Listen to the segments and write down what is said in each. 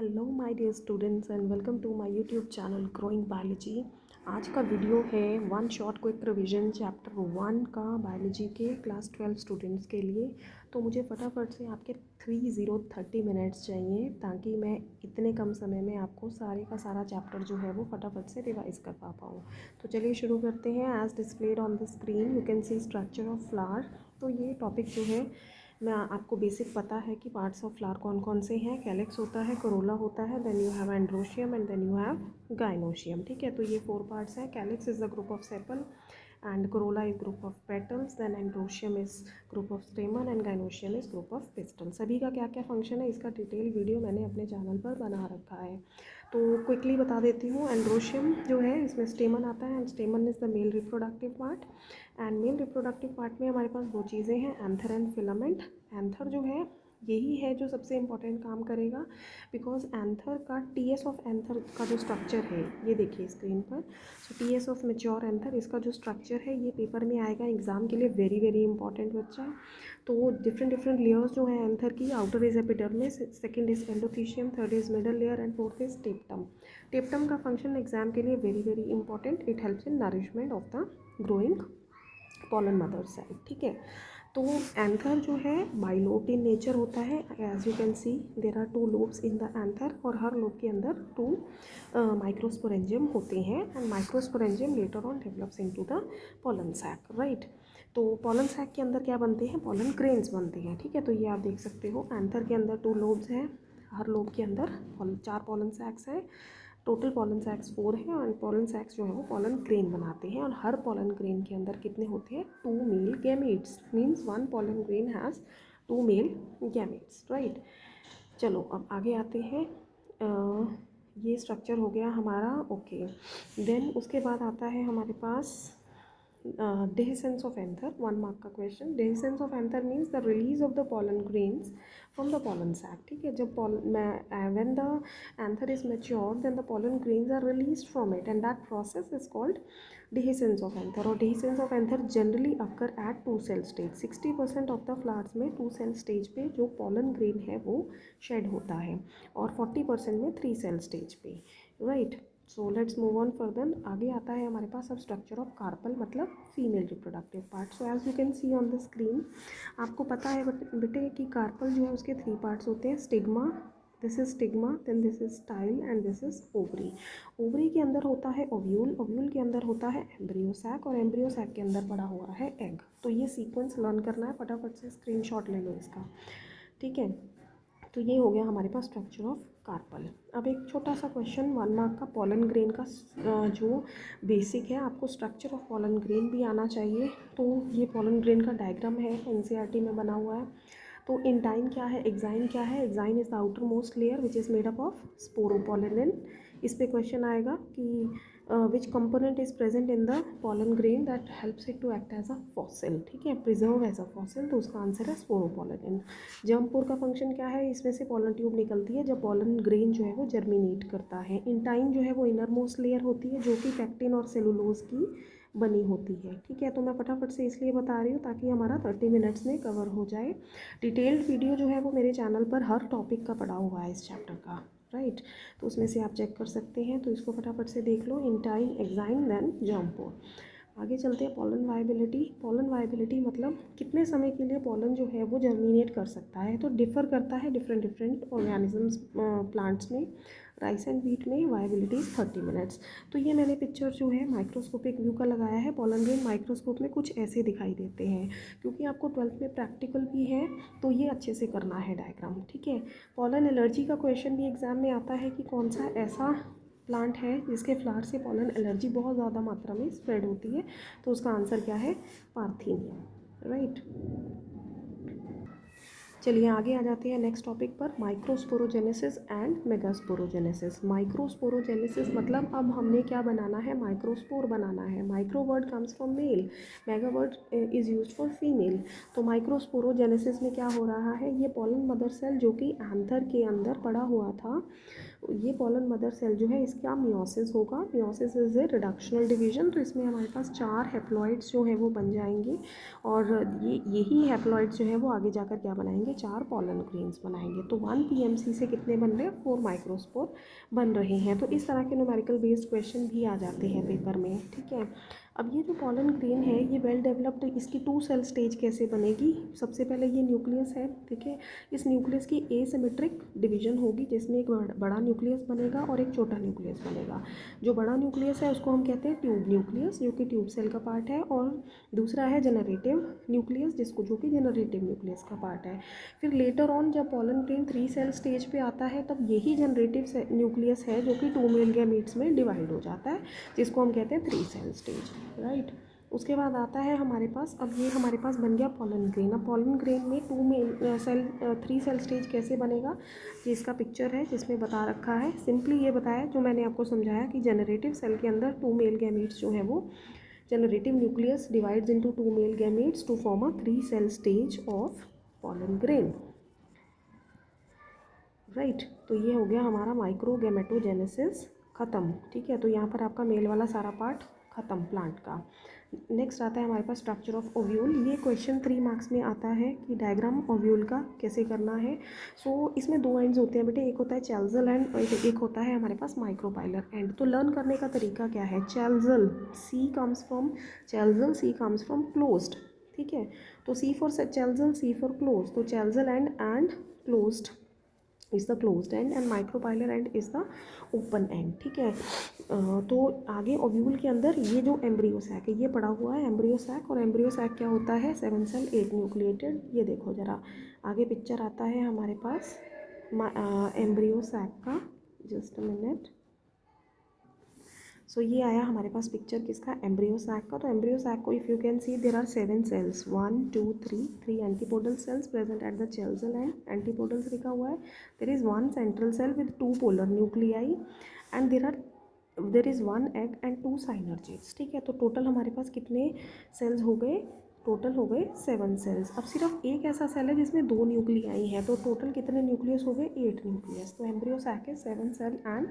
Hello my dear students and welcome to my YouTube channel growing biology. आज का video है one short quick revision chapter 1 का biology के class 12 students के लिए। तो मुझे फटाफट से आपके 30 मिनट्स चाहिए ताकि मैं इतने कम समय में आपको सारे का सारा चैप्टर जो है वो फटाफट से रिवाइज कर पाऊँ। तो चलिए शुरू करते हैं। As displayed on the screen you can see structure of flower. तो ये टॉपिक जो है मैं आपको बेसिक पता है कि पार्ट्स ऑफ फ्लावर कौन कौन से हैं। कैलिक्स होता है, कोरोला होता है, then you have androecium and then you have gynoecium. ठीक है, तो ये 4 पार्ट्स हैं। Calyx is the group of sepal and corolla is group of petals, then androecium is group of stamen and gynoecium is group of pistil। सभी का क्या क्या function है इसका डिटेल वीडियो मैंने अपने चैनल पर बना रखा है, तो क्विकली बता देती हूँ। एंड्रोशियम जो है इसमें स्टेमन आता है and स्टेमन is the male reproductive part. And male reproductive part में हमारे पास 2 चीज़ें हैं, एंथर एंड फिलामेंट। एंथर जो है यही है जो सबसे इम्पॉर्टेंट काम करेगा, बिकॉज एंथर का टीएस ऑफ एंथर का जो स्ट्रक्चर है ये देखिए स्क्रीन पर। सो टीएस ऑफ मेच्योर एंथर, इसका जो स्ट्रक्चर है ये पेपर में आएगा एग्जाम के लिए, वेरी वेरी इंपॉर्टेंट बच्चा। तो डिफरेंट लेयर्स जो है एंथर की, outer is epidermis, second is endothecium, third is middle layer and fourth is tapetum. Tapetum का फंक्शन एग्जाम के लिए very very important, it helps in nourishment of the growing pollen mother cell. ठीक है, तो anther जो है bilobe इन nature होता है। As you can see there are 2 lobes in the anther और हर लोब के अंदर 2 माइक्रोस्पोरेंजियम होते हैं and microsporangium later on develops into the pollen sac, right. तो पॉलन सैक के अंदर क्या बनते हैं, पॉलन ग्रेन्स बनते हैं। ठीक है, तो ये आप देख सकते हो एंथर के अंदर 2 लोब्स हैं, हर लोब के अंदर 4 पॉलन सैक्स हैं। टोटल पॉलन सैक्स 4 हैं और पॉलन सैक्स जो है वो पॉलन ग्रेन बनाते हैं और हर पॉलन ग्रेन के अंदर कितने होते हैं, 2 male gametes. Means 1 pollen grain has 2 male gametes, right. चलो अब आगे आते हैं। ये स्ट्रक्चर हो गया हमारा, ओके। देन उसके बाद आता है हमारे पास dehiscence of anther, 1 mark का question. dehiscence of anther means the release of the pollen grains from the pollen sac। ठीक है, जब when the anther is mature then the pollen grains are released from it and that process is called dehiscence of anther। और dehiscence of anther generally occur at 2 cell stage। 60% of the flowers में 2 cell stage पे जो pollen grain है वो shed होता है और 40% में 3 cell stage पे, right। So let's move on further. आगे आता है हमारे पास अब स्ट्रक्चर ऑफ कार्पल, मतलब female reproductive part. So as you can see on the screen, आपको पता है बेटे कि कार्पल जो है उसके 3 पार्ट्स होते हैं। Stigma, this is stigma, then this is style and this is ovary. Ovary के अंदर होता है ओव्यूल, ओव्यूल के अंदर होता है एम्ब्रियो सैक और एम्ब्रियो सैक के अंदर पड़ा हुआ है एग। तो ये सीक्वेंस लर्न करना है, फटाफट से स्क्रीनशॉट ले लो इसका। ठीक है, तो ये हो गया हमारे पास स्ट्रक्चर ऑफ कार्पल। अब एक छोटा सा क्वेश्चन 1 मार्क का, पॉलन ग्रेन का जो बेसिक है, आपको स्ट्रक्चर ऑफ पॉलन ग्रेन भी आना चाहिए। तो ये पॉलन ग्रेन का डायग्राम है, एनसीईआरटी में बना हुआ है। तो इंटाइन क्या है, एक्साइन क्या है। Exine is the outer most layer which is made up of sporopollenin. इस पे क्वेश्चन आएगा कि which component is present in the pollen grain that helps it to act as a fossil. ठीक है, प्रिजर्व एज अ फॉसिल, तो उसका answer है sporopollenin. Germ पोर का फंक्शन क्या है, इसमें से पॉलन ट्यूब निकलती है जब पॉलन ग्रेन जो है वो जर्मिनेट करता है। इंटाइन जो है वो इनर मोस्ट लेयर होती है जो कि पैक्टिन और सेलुलोज की बनी होती है। ठीक है, तो मैं फटाफट से इसलिए बता रही हूँ ताकि हमारा 30 मिनट्स में कवर हो जाए। डिटेल्ड वीडियो जो है वो मेरे चैनल पर हर टॉपिक का पड़ा हुआ है इस चैप्टर का, राइट। तो उसमें से आप चेक कर सकते हैं, तो इसको फटाफट से देख लो। इंटाइन, एक्साइन, देन जर्म पोर। आगे चलते हैं, पॉलन वायबिलिटी। पॉलन वायबिलिटी मतलब कितने समय के लिए पॉलन जो है वो जर्मिनेट कर सकता है। तो डिफ़र करता है डिफरेंट ऑर्गेनिजम्स, प्लांट्स में। राइस एंड व्हीट में वायबिलिटी 30 मिनट्स। तो ये मैंने पिक्चर जो है माइक्रोस्कोपिक व्यू का लगाया है। पॉलन ग्रेन माइक्रोस्कोप में कुछ ऐसे दिखाई देते हैं, क्योंकि आपको 12th में प्रैक्टिकल भी है तो ये अच्छे से करना है डायग्राम। ठीक है, पॉलन एलर्जी का क्वेश्चन भी एग्जाम में आता है कि कौन सा ऐसा प्लांट है जिसके फ्लावर से पॉलन एलर्जी बहुत ज़्यादा मात्रा में स्प्रेड होती है। तो उसका आंसर क्या है, पार्थीनियम, राइट। चलिए आगे आ जाते हैं नेक्स्ट टॉपिक पर, माइक्रोस्पोरोजेनेसिस एंड मेगास्पोरोजेनेसिस। माइक्रोस्पोरोजेनेसिस मतलब अब हमने क्या बनाना है, माइक्रोस्पोर बनाना है। Micro word comes from male, mega word is used for female. तो माइक्रोस्पोरोजेनेसिस में क्या हो रहा है, ये पॉलन मदर सेल जो कि एंथर के अंदर पड़ा हुआ था, ये पॉलन मदर सेल जो है इसका मियोसिस होगा। Meiosis is a reductional division. तो इसमें हमारे पास 4 हैप्लॉइड्स जो है वो बन जाएंगे और यही हैप्लॉइड्स जो है वो आगे जाकर क्या बनाएंगे, के 4 पॉलन ग्रेन्स बनाएंगे। तो 1 PMC से कितने बन रहे हैं, 4 माइक्रोस्पोर बन रहे हैं। तो इस तरह के न्यूमेरिकल बेस्ड क्वेश्चन भी आ जाते हैं पेपर में, ठीक है। अब ये जो पॉलन ग्रेन है ये वेल डेवलप्ड, इसकी 2 सेल स्टेज कैसे बनेगी। सबसे पहले ये न्यूक्लियस है, ठीक है। इस न्यूक्लियस की एसिमेट्रिक डिवीजन होगी जिसमें एक बड़ा न्यूक्लियस बनेगा और एक छोटा न्यूक्लियस बनेगा। जो बड़ा न्यूक्लियस है उसको हम कहते हैं ट्यूब न्यूक्लियस, जो कि ट्यूब सेल का पार्ट है, और दूसरा है जनरेटिव न्यूक्लियस जिसको जो कि जनरेटिव न्यूक्लियस का पार्ट है। फिर लेटर ऑन जब पॉलन ग्रेन 3 सेल स्टेज पे आता है तब यही जनरेटिव न्यूक्लियस है जो कि 2 मेल गैमीट्स में डिवाइड हो जाता है, जिसको हम कहते हैं 3 सेल स्टेज, राइट। उसके बाद आता है हमारे पास, अब ये हमारे पास बन गया पॉलन ग्रेन। अब पॉलन ग्रेन में 3 सेल स्टेज कैसे बनेगा, ये इसका पिक्चर है जिसमें बता रखा है। सिंपली ये बताया जो मैंने आपको समझाया कि जनरेटिव सेल के अंदर 2 मेल गैमीट्स जो है वो generative nucleus divides into 2 male gametes to form a 3 cell stage of pollen grain, right. तो ये हो गया हमारा माइक्रोगैमेटोजेनेसिस ख़त्म, ठीक है। तो यहाँ पर आपका मेल वाला सारा पार्ट ख़त्म प्लांट का। नेक्स्ट आता है हमारे पास स्ट्रक्चर ऑफ ओव्यूल। ये क्वेश्चन 3 मार्क्स में आता है कि डायग्राम ओव्यूल का कैसे करना है। सो इसमें 2 एंड्स होते हैं बेटे, एक होता है चैल्जल एंड और एक होता है हमारे पास माइक्रोपाइलर एंड। तो लर्न करने का तरीका क्या है, chalazal, C comes from chalazal, C comes from closed, ठीक है। तो C for chalazal, C for close, तो chalazal end closed is the closed end micropylar end is the open end, ठीक है। तो आगे ओव्यूल के अंदर ये जो एम्ब्रियो सैक है ये पड़ा हुआ है एम्ब्रियो सैक, और एम्ब्रियो सैक क्या होता है, 7 सेल 8 न्यूक्लिएटेड। ये देखो ज़रा आगे पिक्चर आता है हमारे पास एम्ब्रियो सैक का, जस्ट अ मिनट। सो ये आया हमारे पास पिक्चर किसका, एम्ब्रियो सैक का। तो एम्ब्रियो सैक को if you can see there are 7 cells, 1 2 3 antipodal cells present at the chalazal end, antipodals लिखा हुआ है। There is 1 central cell with 2 polar nuclei and there is 1 egg and 2 synergids, ठीक है। तो total हमारे पास कितने sales हो गए, टोटल हो गए 7 सेल्स। अब सिर्फ एक ऐसा सेल है जिसमें 2 न्यूक्लियाई हैं, तो टोटल कितने न्यूक्लियस हो गए, 8 न्यूक्लियस। तो एम्ब्रियो सैक है 7 सेल एंड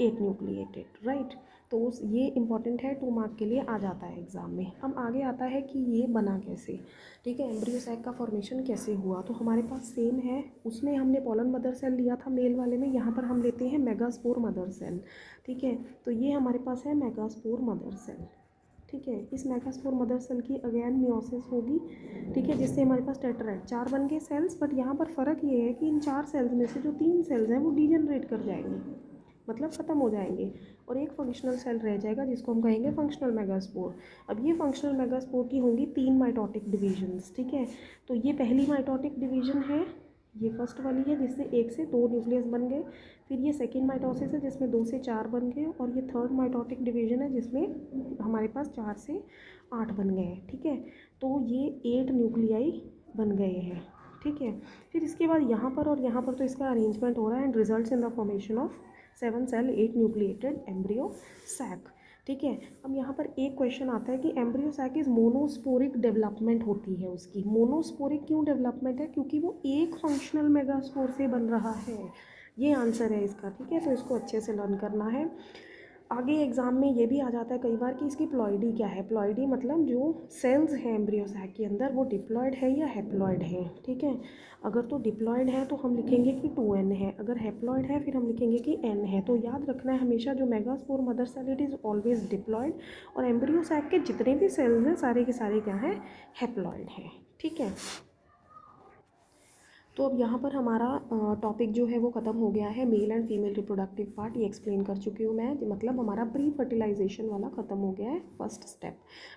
8 न्यूक्लिएटेड, राइट। तो ये इंपॉर्टेंट है, 2 मार्क के लिए आ जाता है एग्ज़ाम में। अब आगे आता है कि ये बना कैसे, ठीक है, एम्ब्रियो सैक का फॉर्मेशन कैसे हुआ। तो हमारे पास सेम है, उसमें हमने पॉलन मदर सेल लिया था मेल वाले में, यहाँ पर हम लेते हैं मेगास्पोर मदर सेल, ठीक है। तो ये हमारे पास है मेगास्पोर मदर सेल, ठीक है। इस मेगास्पोर मदर सेल की अगेन मियोसिस होगी, ठीक है, जिससे हमारे पास टेट्राएड 4 बन गए सेल्स। बट यहाँ पर फ़र्क ये है कि इन 4 सेल्स में से जो 3 सेल्स हैं वो डीजनरेट कर जाएंगे, मतलब ख़त्म हो जाएंगे, और एक फंक्शनल सेल रह जाएगा जिसको हम कहेंगे फंक्शनल मेगास्पोर। अब ये फंक्शनल मेगास्पोर की होंगी 3 माइटोटिक डिवीजन्स, ठीक है। तो ये पहली माइटोटिक डिवीजन है, ये फर्स्ट वाली है जिससे 1 से 2 न्यूक्लियस बन गए। फिर ये सेकेंड माइटोसिस है जिसमें 2 से 4 बन गए, और ये थर्ड माइटोटिक डिवीजन है जिसमें हमारे पास 4 से 8 बन गए हैं, ठीक है। तो ये 8 न्यूक्लियाई बन गए हैं, ठीक है। फिर इसके बाद यहाँ पर और यहाँ पर तो इसका अरेंजमेंट हो रहा है and results in the formation of 7 cell 8 nucleated embryo sac, ठीक है। अब यहाँ पर एक क्वेश्चन आता है कि embryo sac is monosporic development होती है उसकी। मोनोस्पोरिक क्यों डेवलपमेंट है, क्योंकि वो एक फंक्शनल मेगास्पोर से बन रहा है, ये आंसर है इसका, ठीक है। तो इसको अच्छे से लर्न करना है। आगे एग्ज़ाम में ये भी आ जाता है कई बार कि इसकी प्लॉइडी क्या है। प्लॉइडी मतलब जो सेल्स हैं एम्ब्रियो सैक के अंदर वो डिप्लॉयड है या हैप्लॉयड है, ठीक है। अगर तो डिप्लॉयड है तो हम लिखेंगे कि 2n है, अगर हैप्लॉयड है फिर हम लिखेंगे कि n है। तो याद रखना है हमेशा जो megaspore mother cell it is always diploid, और एम्ब्रियो सैक के जितने भी सेल्स हैं सारे के सारे क्या हैं, हैप्लॉयड हैं, ठीक है। तो अब यहाँ पर हमारा टॉपिक जो है वो ख़त्म हो गया है, male and female reproductive part ये एक्सप्लेन कर चुकी हूँ मैं, मतलब हमारा प्री फर्टिलाइजेशन वाला ख़त्म हो गया है फर्स्ट स्टेप,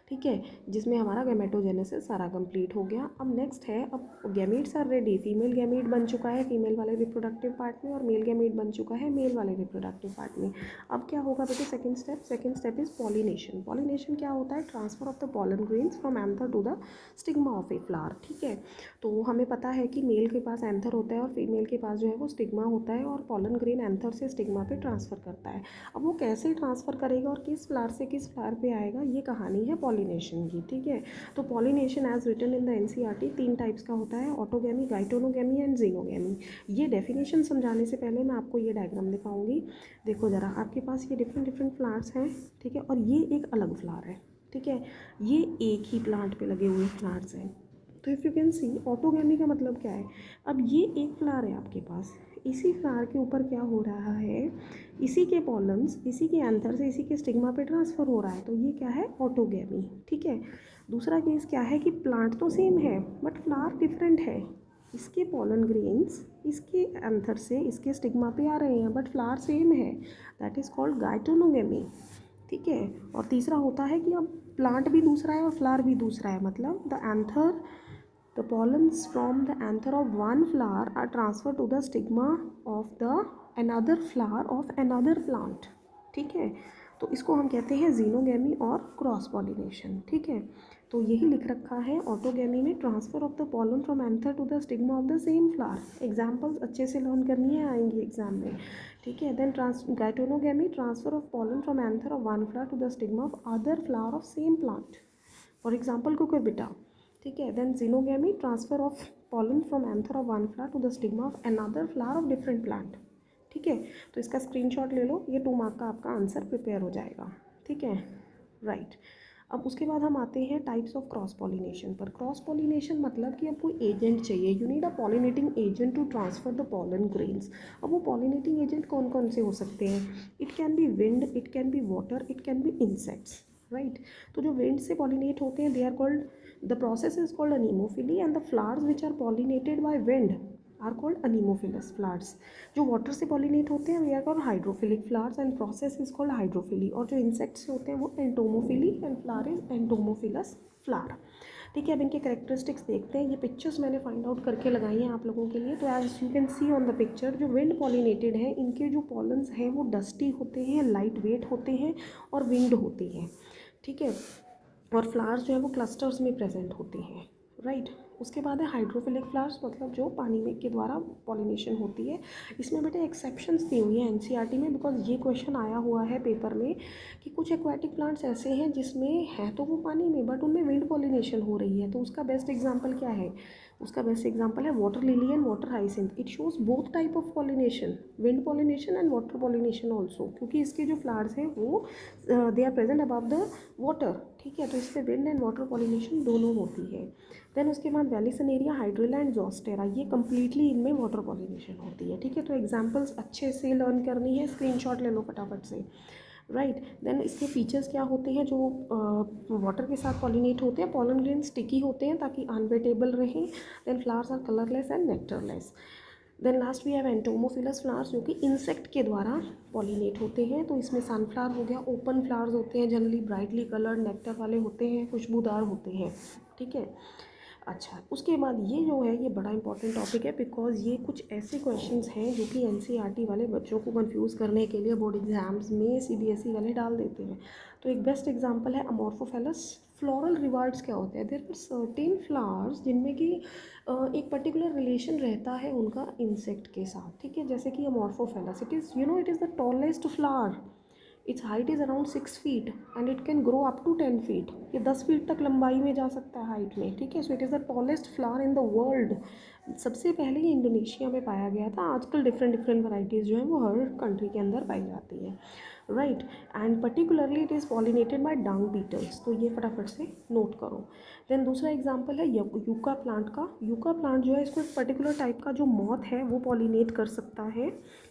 ठीक है, जिसमें हमारा गैमेटोजेनेसिस सारा कंप्लीट हो गया। अब नेक्स्ट है, अब gametes are ready, female gamete बन चुका है फीमेल वाले रिप्रोडक्टिव पार्ट में, और मेल गैमीट बन चुका है मेल वाले रिप्रोडक्टिव पार्ट में। अब क्या होगा बेटे, second step is pollination. Pollination क्या होता है, transfer of the pollen grains from anther to the stigma of a flower, ठीक है। तो हमें पता है कि मेल के पास एंथर होता है और फीमेल के पास जो है वो स्टिग्मा होता है, और पॉलन ग्रेन एंथर से स्टिग्मा पे ट्रांसफ़र करता है। अब वो कैसे ट्रांसफ़र करेगा और किस फ्लावर से किस फ्लावर पे आएगा, ये कहानी है पॉलिनेशन की, ठीक है। तो pollination as written in the NCERT 3 types का होता है, ऑटोगैमी, गाइटोनोगैमी एंड जीनोगैमी। ये डेफिनेशन समझाने से पहले मैं आपको ये डायग्राम दिखाऊंगी। देखो ज़रा, आपके पास ये डिफरेंट फ्लावर्स हैं, ठीक है, और ये एक अलग फ्लावर है, ठीक है। ये एक ही प्लांट पे लगे हुए फ्लावर्स हैं, तो if you can C autogamy का मतलब क्या है, अब ये एक फ्लावर है आपके पास, इसी फ्लावर के ऊपर क्या हो रहा है, इसी के पॉलन्स इसी के एंथर से इसी के स्टिग्मा पे ट्रांसफ़र हो रहा है, तो ये क्या है, ऑटोगैमी। ठीक है। दूसरा केस क्या है कि प्लांट तो सेम है बट फ्लावर डिफरेंट है, इसके पॉलन ग्रेन्स इसके एंथर से इसके स्टिग्मा पे आ रहे हैं बट फ्लावर सेम है, दैट इज़ कॉल्ड गाइटोनोगेमी। ठीक है। और तीसरा होता है कि अब प्लांट भी दूसरा है और फ्लावर भी दूसरा है, मतलब the pollens from the anther of one flower are transferred to the stigma of the another flower of another plant। ठीक है। तो इसको हम कहते हैं जीनोगेमी और क्रॉस पॉलिनेशन। ठीक है। तो यही लिख रखा है ऑटोगेमी में transfer of the pollen from anther to the stigma of the same flower. Examples अच्छे से लर्न करनी है, आएंगी एग्जाम में। ठीक है। Then geitonogamy transfer of pollen from anther of one flower to the stigma of other flower of same plant, for example cucurbita. ठीक है। Then xenogamy transfer of pollen from anther of one flower to the stigma of another flower of different plant. ठीक है। तो इसका screenshot ले लो, ये 2 mark का आपका आंसर प्रिपेयर हो जाएगा। ठीक है। राइट। अब उसके बाद हम आते हैं टाइप्स ऑफ क्रॉस पॉलिनेशन पर। क्रॉस पॉलिनेशन मतलब कि अब कोई एजेंट चाहिए, you need a pollinating agent to transfer the pollen grains. अब वो पॉलिनेटिंग एजेंट कौन कौन से हो सकते हैं, it can be wind, it can be water, it can be insects. Right. तो जो विंड से पॉलिनेट होते हैं they are called, the process is called anemophily, and the flowers which are pollinated by wind are called anemophilous flowers. जो water से pollinate होते हैं we are called hydrophilic flowers and process is called hydrophily, और जो insects से होते हैं वो entomophily and flower is entomophilous flower. ठीक है। अब इनके कैरेक्टरिस्टिक्स देखते हैं, ये पिक्चर्स मैंने फाइंड आउट करके लगाई हैं आप लोगों के लिए। तो as you can see on the picture, जो विंड पॉलिनेटेड है इनके जो पॉलन्स हैं वो डस्टी होते हैं, लाइट वेट होते हैं और विंग्ड होते हैं। ठीक है। और फ्लावर्स जो है वो क्लस्टर्स में प्रेजेंट होती हैं। राइट। उसके बाद है हाइड्रोफिलिक फ्लावर्स, मतलब जो पानी में के द्वारा पॉलिनेशन होती है। इसमें बेटे एक्सेप्शंस दी हुई है एनसीईआरटी में, बिकॉज ये क्वेश्चन आया हुआ है पेपर में कि कुछ एक्वाटिक प्लांट्स ऐसे हैं जिसमें है तो वो पानी में बट उनमें विंड पॉलिनेशन हो रही है। तो उसका बेस्ट एग्जाम्पल क्या है, उसका बेस्ट एग्जाम्पल है water lily and water hyacinth. It shows both type of pollination, wind pollination and water pollination also, क्योंकि इसके जो फ्लावर्स हैं वो they are present above the water. ठीक है। तो इससे विंड एंड वाटर पॉलिनेशन दोनों होती है। देन उसके बाद वेलिसनेरिया, हाइड्रिला एंड जोस्टेरा, ये कम्प्लीटली इनमें वाटर पॉलिनेशन होती है। ठीक है। तो एग्जाम्पल्स अच्छे से लर्न करनी है, स्क्रीनशॉट ले लो फटाफट से। राइट। देन इसके फीचर्स क्या होते हैं, जो वाटर के साथ पॉलिनेट होते हैं, पॉलन ग्रेन स्टिकी होते हैं ताकि अनवेटेबल रहें। Then flowers are colourless and nectarless. Then last we have entomophilous flowers, जो कि इंसेक्ट के द्वारा पॉलिनेट होते हैं। तो इसमें सनफ्लावर हो गया, ओपन फ्लावर्स होते हैं, जनरली ब्राइटली कलर्ड नेक्टर वाले होते हैं, खुशबूदार होते हैं। ठीक है। अच्छा, उसके बाद ये जो है ये बड़ा इंपॉर्टेंट टॉपिक है, बिकॉज ये कुछ ऐसे क्वेश्चंस हैं जो कि एनसीईआरटी वाले बच्चों को कंफ्यूज करने के लिए बोर्ड एग्जाम्स में सीबीएसई वाले डाल देते हैं। तो एक बेस्ट एग्जांपल है अमॉर्फोफेलस। फ्लोरल रिवार्ड्स क्या होते हैं, देयर आर सर्टेन फ्लावर्स जिनमें कि एक पर्टिकुलर रिलेशन रहता है उनका इंसेक्ट के साथ। ठीक है। जैसे कि amorphophallus, it is it is the tallest flower, its height is around 6 feet and it can grow up to 10 feet. ये 10 फीट तक लंबाई में जा सकता है हाइट में। ठीक है। So it is the tallest flower in the world. सबसे पहले ये इंडोनेशिया में पाया गया था, आजकल डिफरेंट डिफरेंट वैराइटीज़ जो हैं वो हर कंट्री के अंदर पाई जाती हैं। Right. And particularly it is pollinated by dung beetles, तो ये फटाफट से नोट करो। देन दूसरा एग्जांपल है यूका प्लांट का। यूका प्लांट जो है इसको एक पर्टिकुलर टाइप का जो मॉथ है वो पॉलिनेट कर सकता है।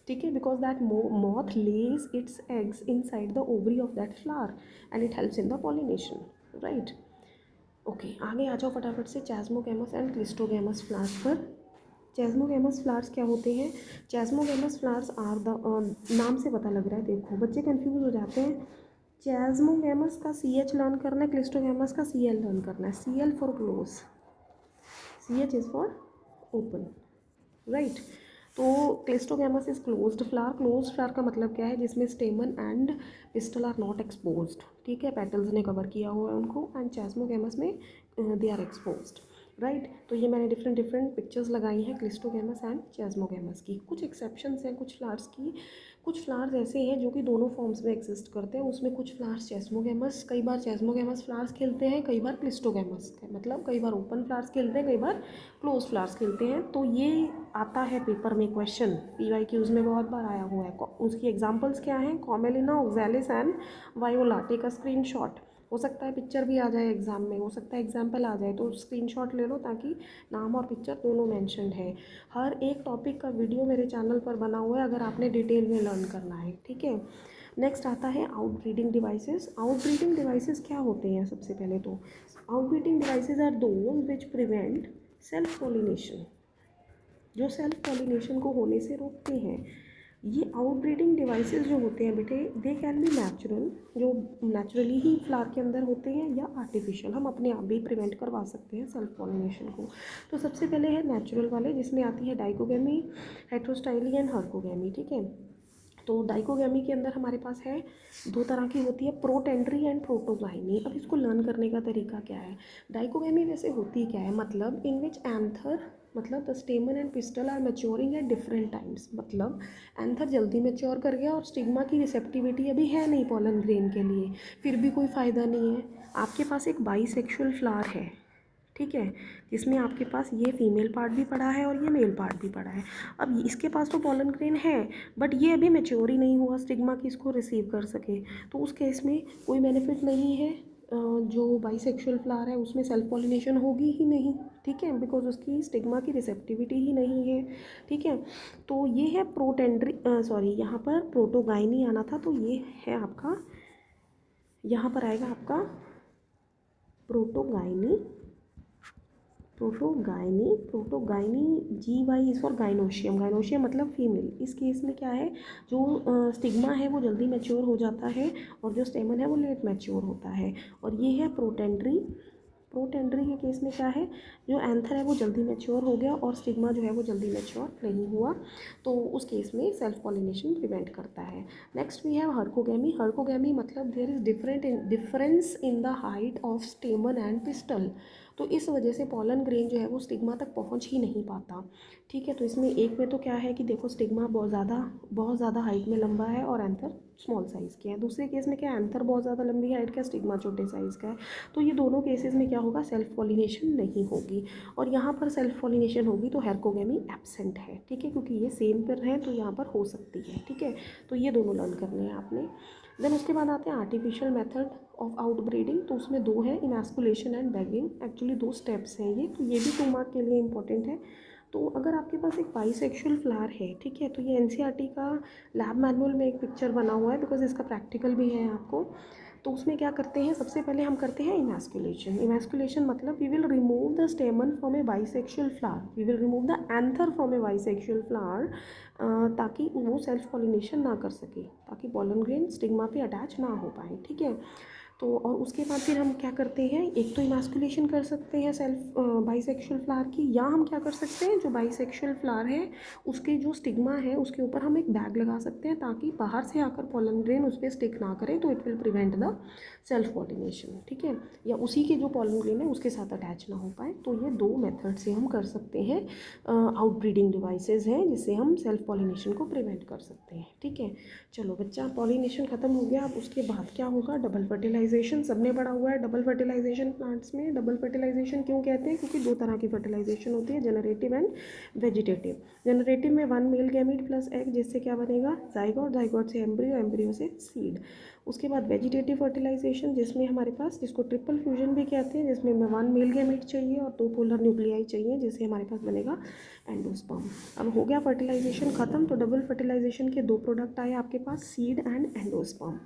ठीक है। Because that moth Lay's it's eggs inside the ovary of that flower and it helps in the pollination. Right. Okay, आगे आ जाओ फटाफट से चैस्मोगैमस एंड क्लिस्टोगैमस फ्लावर्स पर। चैस्मोगैमस फ्लावर्स क्या होते हैं, चैस्मोगैमस फ्लावर्स आर द, नाम से पता लग रहा है, देखो बच्चे कंफ्यूज हो जाते हैं। चैस्मोगैमस का CH लर्न करना है, क्लिस्टोगैमस का CL लर्न करना है। CL for close, CH is for open. Right. तो cleistogamous is closed flower. Closed flower का मतलब क्या है, जिसमें stamen and pistil are not exposed. ठीक है। पेटल्स ने कवर किया हुआ है उनको, एंड चैस्मोगैमस में दे आर एक्सपोज्ड। राइट। तो ये मैंने डिफरेंट डिफरेंट पिक्चर्स लगाई हैं क्लिस्टोगैमस एंड चैस्मोगैमस की। कुछ एक्सेप्शंस हैं कुछ फ्लावर्स की, कुछ फ्लावर्स ऐसे हैं जो कि दोनों फॉर्म्स में एग्जिस्ट करते हैं। उसमें कुछ फ्लावर्स चैस्मोगैमस, कई बार चैस्मोगैमस फ्लावर्स खिलते हैं, कई बार क्लिस्टोगैमस, मतलब कई बार ओपन फ्लावर्स खिलते हैं, कई बार क्लोज फ्लावर्स खिलते हैं। तो ये आता है पेपर में क्वेश्चन, PYQs में बहुत बार आया हुआ है। उसकी एग्जांपल्स क्या हैं, commelina, oxalis and viola. Take a screenshot. हो सकता है पिक्चर भी आ जाए एग्ज़ाम में, हो सकता है एग्जाम्पल आ जाए, तो स्क्रीनशॉट ले लो ताकि नाम और पिक्चर दोनों मेंशन्ड है। हर एक टॉपिक का वीडियो मेरे चैनल पर बना हुआ है अगर आपने डिटेल में लर्न करना है, ठीक है। नेक्स्ट आता है आउटब्रीडिंग डिवाइसेस। आउटब्रीडिंग डिवाइसेस क्या होते हैं? सबसे पहले तो outbreeding devices are those which prevent self pollination, जो सेल्फ पॉलिनेशन को होने से रोकते हैं। ये आउटब्रीडिंग डिवाइसेस जो होते हैं बेटे, दे कैन बी नेचुरल, जो नेचुरली ही फ्लावर के अंदर होते हैं, या आर्टिफिशियल, हम अपने आप भी प्रिवेंट करवा सकते हैं सेल्फ पॉलिनेशन को। तो सबसे पहले है नेचुरल वाले, जिसमें आती है डाइकोगेमी, हेटेरोस्टाइली एंड हर्कोगेमी, ठीक है। तो डाइकोगेमी के अंदर हमारे पास है दो तरह की होती है, प्रोटेंड्री एंड प्रोटोगाइनी। अब इसको लर्न करने का तरीका क्या है? डाइकोगेमी वैसे होती क्या है, मतलब इन विच एंथर, मतलब the stamen and pistil are maturing at different times, मतलब एंथर जल्दी मैच्योर कर गया और स्टिग्मा की रिसेप्टिविटी अभी है नहीं पॉलन ग्रेन के लिए, फिर भी कोई फ़ायदा नहीं है। आपके पास एक बाईसेक्सुअल फ्लावर है, ठीक है, जिसमें आपके पास ये फीमेल पार्ट भी पड़ा है और ये मेल पार्ट भी पड़ा है। अब इसके पास तो पॉलन ग्रेन है, बट ये अभी मैच्योर ही नहीं हुआ स्टिग्मा की इसको रिसीव कर सके, तो उस केस में कोई बेनिफिट नहीं है। जो बाईसेक्सुअल फ्लावर है उसमें सेल्फ पॉलिनेशन होगी ही नहीं, ठीक है, बिकॉज उसकी स्टिग्मा की रिसेप्टिविटी ही नहीं है, ठीक है। तो ये है प्रोटेंड्री, सॉरी यहाँ पर प्रोटोगाइनी आना था, तो ये है आपका, यहाँ पर आएगा आपका protogyny. Protogyny G Y is for gynoecium, gynoecium मतलब फीमेल। इस केस में क्या है, जो स्टिग्मा है वो जल्दी मैच्योर हो जाता है और जो स्टेमन है वो लेट मैच्योर होता है। और ये है प्रोटेंड्री। प्रोटेंड्री के केस में क्या है, जो एंथर है वो जल्दी मैच्योर हो गया और स्टिग्मा जो है वो जल्दी मैच्योर नहीं हुआ, तो उस केस में सेल्फ पॉलिनेशन प्रिवेंट करता है। Next we have herkogamy. Herkogamy मतलब there is difference in the height of stamen and pistil, तो इस वजह से पॉलन ग्रेन जो है वो स्टिग्मा तक पहुंच ही नहीं पाता, ठीक है। तो इसमें एक में तो क्या है कि देखो स्टिग्मा बहुत ज़्यादा हाइट में लंबा है और एंथर स्मॉल साइज़ के है। दूसरे केस में क्या है, एंथर बहुत ज़्यादा लंबी हाइट का, स्टिग्मा छोटे साइज़ का है। तो ये दोनों केसेस में क्या होगा, सेल्फ पॉलिनेशन नहीं होगी, और यहाँ पर सेल्फ पॉलिनेशन होगी तो हेरकोगेमी एब्सेंट है, ठीक है, क्योंकि ये सेम पेयर है तो यहाँ पर हो सकती है, ठीक है। तो ये दोनों लर्न करने हैं आपने। देन उसके बाद आते हैं आर्टिफिशियल मेथड ऑफ आउटब्रीडिंग। तो उसमें दो है, इमैस्कुलेशन एंड बैगिंग, एक्चुअली दो स्टेप्स हैं ये, तो ये भी 2 मार्क के लिए इंपॉर्टेंट है। तो अगर आपके पास एक बाईसेक्सुअल फ्लावर है, ठीक है, तो ये एनसीईआरटी का लैब मैनुअल में एक पिक्चर बना हुआ है, बिकॉज इसका प्रैक्टिकल भी है आपको। तो उसमें क्या करते हैं, सबसे पहले हम करते हैं इमैस्कुलेशन। इमैस्कुलेशन मतलब we will remove the stamen from a bisexual flower, we will remove the anther from a bisexual flower, ताकि वो सेल्फ पॉलिनेशन ना कर सके, ताकि पॉलन ग्रेन स्टिग्मा पे अटैच ना हो पाए, ठीक है। तो और उसके बाद फिर हम क्या करते हैं, एक तो इमैस्कुलेशन कर सकते हैं सेल्फ बाईसेक्सुअल फ्लावर की, या हम क्या कर सकते हैं, जो बाईसेक्सुअल फ्लावर है उसके जो स्टिग्मा है उसके ऊपर हम एक बैग लगा सकते हैं, ताकि बाहर से आकर पॉलन ग्रेन उस पर स्टिक ना करे, तो it will prevent the self pollination, ठीक है, या उसी के जो पॉलन ग्रेन है उसके साथ अटैच ना हो पाए। तो ये दो मेथड से हम कर सकते हैं, आउटब्रीडिंग डिवाइसेस हैं जिससे हम सेल्फ पॉलिनेशन को प्रिवेंट कर सकते हैं, ठीक है। चलो बच्चा, पॉलिनेशन ख़त्म हो गया, अब उसके बाद क्या होगा, डबल फर्टिलाइजेशन। सबने पढ़ा हुआ है डबल फर्टिलाइजेशन प्लांट्स में। डबल फर्टिलाइजेशन क्यों कहते हैं, क्योंकि दो तरह की फर्टिलाइजेशन होती है, जनरेटिव एंड वेजिटेटिव। जनरेटिव में 1 मेल गैमीट प्लस एग, जिससे क्या बनेगा, जाइगोट, जाइगोट से एम्ब्रियो, एम्ब्रियो से सीड। उसके बाद वेजिटेटिव फर्टिलाइजेशन, जिसमें हमारे पास, जिसको ट्रिपल फ्यूजन भी कहते हैं, जिसमें 1 मेल गैमीट चाहिए और 2 पोलर न्यूक्लियाई चाहिए, जिससे हमारे पास बनेगा एंडोस्पर्म। अब हो गया फर्टिलाइजेशन ख़त्म, तो डबल फर्टिलाइजेशन के 2 प्रोडक्ट आए आपके पास, सीड एंड एंडोस्पर्म।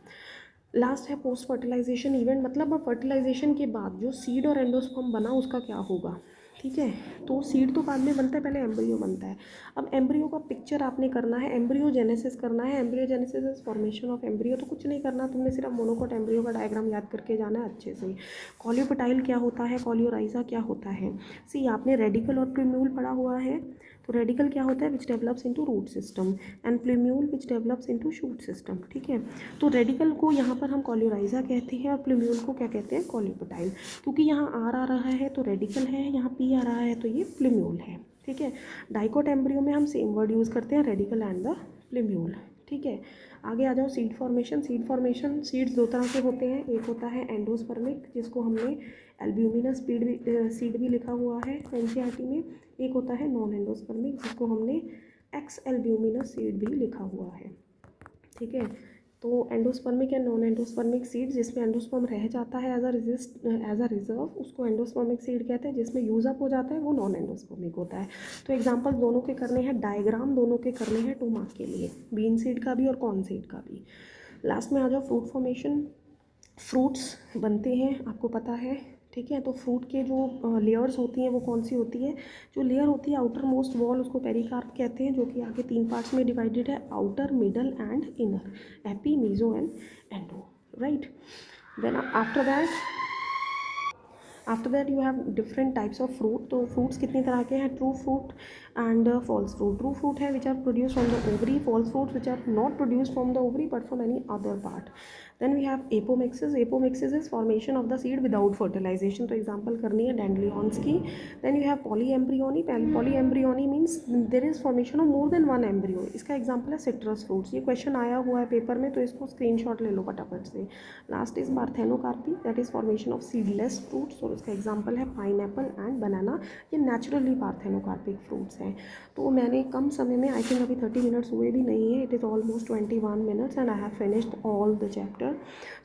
लास्ट है पोस्ट फर्टिलाइजेशन इवेंट, मतलब अब फर्टिलाइजेशन के बाद जो सीड और एंडोस्पर्म बना उसका क्या होगा, ठीक है। तो सीड तो बाद में बनता है, पहले एम्ब्रियो बनता है। अब एम्ब्रियो का पिक्चर आपने करना है, एम्ब्रियोजेनेसिस करना है। Embryogenesis is formation of embryo, तो कुछ नहीं करना, तुमने सिर्फ मोनोकोट एम्ब्रियो का डायग्राम याद करके जाना है अच्छे से। कॉलियोपेटाइल क्या होता है, कॉलियोराइजा क्या होता है, सी आपने रेडिकल और प्लूम्यूल पढ़ा हुआ है। तो रेडिकल क्या होता है, which develops into root system, and plumule which develops into shoot system, ठीक है। तो रेडिकल को यहाँ पर हम कॉलियोराइजा कहते हैं और प्लूम्यूल को क्या कहते हैं, कॉलियोपेटाइल। क्योंकि यहाँ आर आ रहा है तो रेडिकल है, यहाँ पी आ रहा है तो ये प्लूम्यूल है, ठीक है। डाइकोट एम्ब्रियो में हम सेम वर्ड यूज़ करते हैं, रेडिकल एंड द प्लूम्यूल, ठीक है। आगे आ जाओ, सीड फॉर्मेशन। सीड्स दो तरह के होते हैं, एक होता है एंडोस्पर्मिक, जिसको हमने एल्ब्यूमिनस सीड भी लिखा हुआ है एनसीईआरटी में। एक होता है नॉन एंडोस्पर्मिक, जिसको हमने एक्स एल्ब्यूमिनस सीड भी लिखा हुआ है, ठीक है। तो endospermic and non endospermic seed, जिसमें एंडोस्पर्म रह जाता है एज अ रिजर्व, उसको एंडोस्पर्मिक सीड कहते हैं। जिसमें यूज अप हो जाता है वो नॉन एंडोस्पर्मिक होता है। तो एग्जांपल दोनों के करने हैं, डायग्राम दोनों के करने हैं 2 मार्क के लिए, बीन सीड का भी और कॉर्न सीड का भी। लास्ट में आ जाओ फ्रूट फॉर्मेशन। फ्रूट्स बनते हैं आपको पता है, ठीक है। तो फ्रूट के जो लेयर्स होती हैं वो कौन सी होती है? जो लेयर होती है आउटर मोस्ट वॉल, उसको पेरिकार्प कहते हैं, जो कि आगे 3 पार्ट्स में डिवाइडेड है, outer, middle and inner, epi, meso and endo, right. Then after that you have different types of fruit. तो फ्रूट्स कितनी तरह के हैं? True fruit and false fruit. True fruit है which are produce from the ovary, false fruit which are not produce from the ovary but from any other part. Then we have apomixis. Apomixis is formation of the seed without fertilization. तो example करनी है dandelions की। Then you have polyembryony. Polyembryony means there is formation of more than 1 embryo. इसका example है citrus fruits. ये question आया हुआ है पेपर में, तो इसको स्क्रीनशॉट ले लो फटाफट से। Last is parthenocarpy, that is formation of seedless fruits, और इसका एग्जाम्पल है पाइनएप्पल एंड बनाना। ये नेचुरली पार्थेनोकार्पिक फ्रूट्स हैं। तो मैंने कम समय में, आई थिंक अभी 30 मिनट्स हुए भी नहीं है, it is almost 21 minutes and I have finished all the chapter.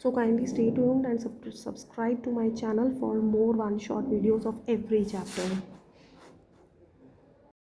So kindly stay tuned and subscribe to my channel for more one shot videos of every chapter.